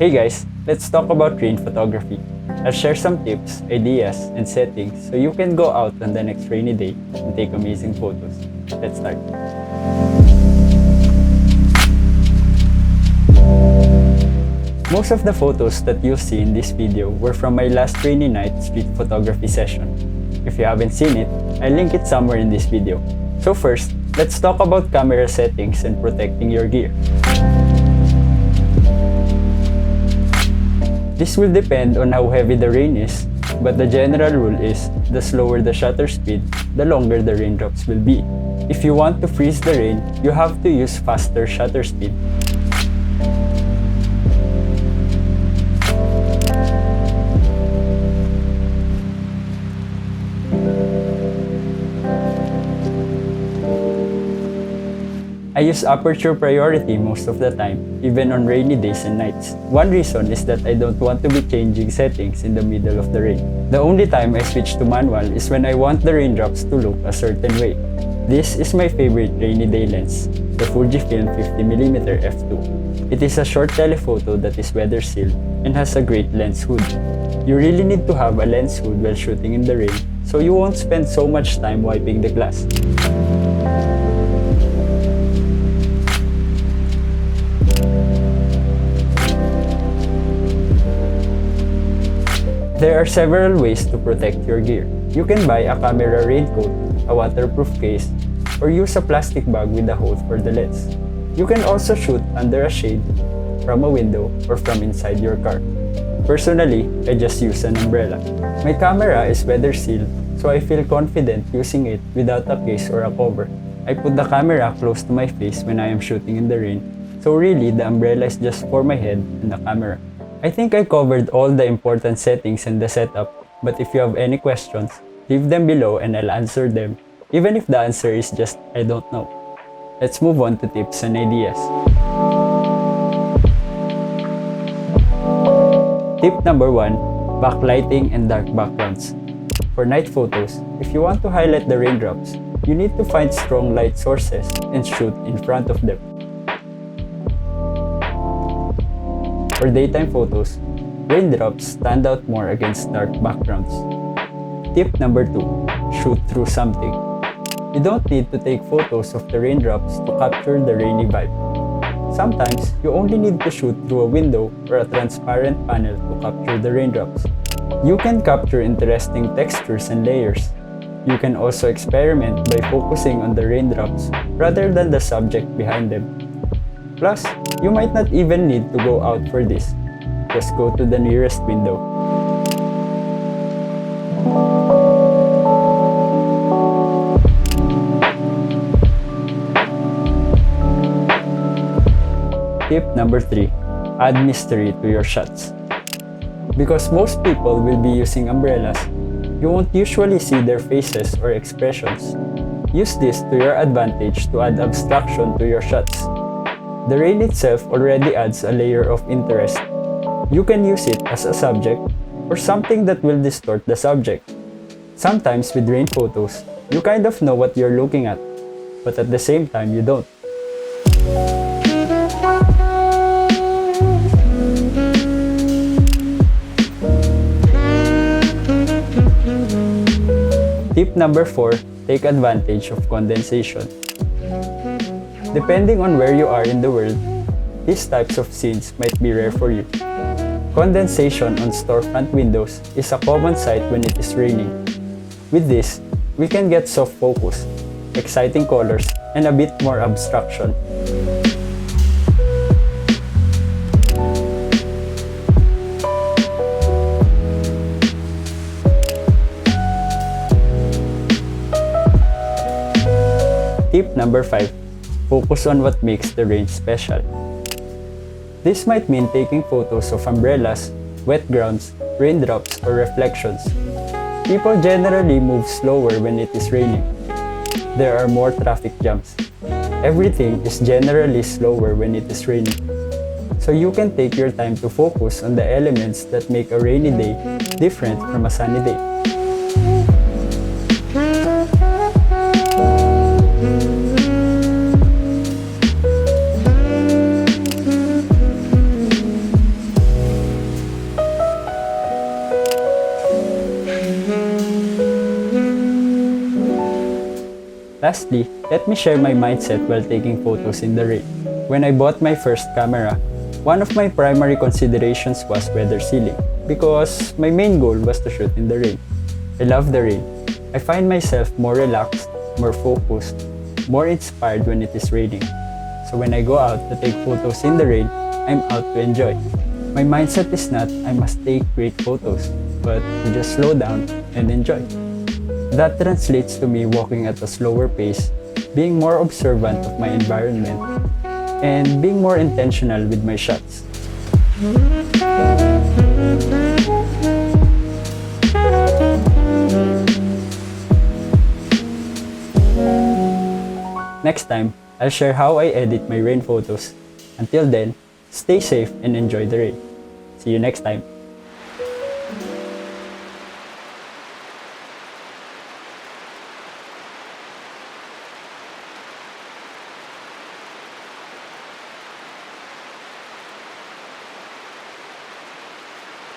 Hey guys, let's talk about rain photography. I'll share some tips, ideas, and settings so you can go out on the next rainy day and take amazing photos. Let's start. Most of the photos that you'll see in this video were from my last rainy night street photography session. If you haven't seen it, I'll link it somewhere in this video. So first, let's talk about camera settings and protecting your gear. This will depend on how heavy the rain is, but the general rule is the slower the shutter speed, the longer the raindrops will be. If you want to freeze the rain, you have to use faster shutter speed. I use aperture priority most of the time, even on rainy days and nights. One reason is that I don't want to be changing settings in the middle of the rain. The only time I switch to manual is when I want the raindrops to look a certain way. This is my favorite rainy day lens, the Fujifilm 50mm f2. It is a short telephoto that is weather sealed and has a great lens hood. You really need to have a lens hood while shooting in the rain, so you won't spend so much time wiping the glass. There are several ways to protect your gear. You can buy a camera raincoat, a waterproof case, or use a plastic bag with a hole for the lens. You can also shoot under a shade, from a window, or from inside your car. Personally, I just use an umbrella. My camera is weather sealed, so I feel confident using it without a case or a cover. I put the camera close to my face when I am shooting in the rain, so really the umbrella is just for my head and the camera. I think I covered all the important settings and the setup, but if you have any questions, leave them below and I'll answer them, even if the answer is just I don't know. Let's move on to tips and ideas. Tip number 1, backlighting and dark backgrounds. For night photos, if you want to highlight the raindrops, you need to find strong light sources and shoot in front of them. For daytime photos, raindrops stand out more against dark backgrounds. Tip number 2, shoot through something. You don't need to take photos of the raindrops to capture the rainy vibe. Sometimes, you only need to shoot through a window or a transparent panel to capture the raindrops. You can capture interesting textures and layers. You can also experiment by focusing on the raindrops rather than the subject behind them. Plus, you might not even need to go out for this. Just go to the nearest window. Tip number 3, add mystery to your shots. Because most people will be using umbrellas, you won't usually see their faces or expressions. Use this to your advantage to add abstraction to your shots. The rain itself already adds a layer of interest. You can use it as a subject or something that will distort the subject. Sometimes with rain photos, you kind of know what you're looking at, but at the same time you don't. Tip number 4, take advantage of condensation. Depending on where you are in the world, these types of scenes might be rare for you. Condensation on storefront windows is a common sight when it is raining. With this, we can get soft focus, exciting colors, and a bit more abstraction. Tip number 5, focus on what makes the rain special. This might mean taking photos of umbrellas, wet grounds, raindrops, or reflections. People generally move slower when it is raining. There are more traffic jams. Everything is generally slower when it is raining. So you can take your time to focus on the elements that make a rainy day different from a sunny day. Lastly, let me share my mindset while taking photos in the rain. When I bought my first camera, one of my primary considerations was weather sealing because my main goal was to shoot in the rain. I love the rain. I find myself more relaxed, more focused, more inspired when it is raining. So when I go out to take photos in the rain, I'm out to enjoy. My mindset is not I must take great photos, but to just slow down and enjoy. That translates to me walking at a slower pace, being more observant of my environment, and being more intentional with my shots. Next time, I'll share how I edit my rain photos. Until then, stay safe and enjoy the rain. See you next time.